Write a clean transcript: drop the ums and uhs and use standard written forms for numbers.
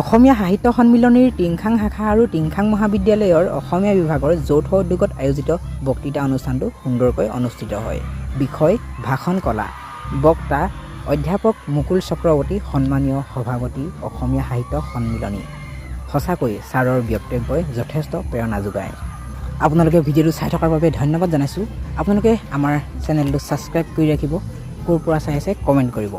অসমীয়া সাহিত্য সন্মিলনীৰ টিংখাং শাখা আৰু টিংখাং মহাবিদ্যালয়ৰ অসমীয়া বিভাগৰ যৌথ উদ্যোগত আয়োজিত বক্তৃতা অনুষ্ঠানটো সুন্দৰকৈ অনুষ্ঠিত হয়। বিষয় ভাষণ কলা। বক্তা অধ্যাপক মুকুল চক্ৰৱৰ্তী, সন্মানীয় সভাপতি, অসমীয়া সাহিত্য সন্মিলনী। সঁচাকৈ ছাৰৰ বক্তব্যই যথেষ্ট প্ৰেৰণা যোগায়। আপোনালোকে ভিডিঅ'টো চাই থকাৰ বাবে ধন্যবাদ জনাইছোঁ। আপোনালোকে আমাৰ চেনেলটো ছাবস্ক্ৰাইব কৰি ৰাখিব। ক'ৰ পৰা চাই আছে কমেণ্ট কৰিব।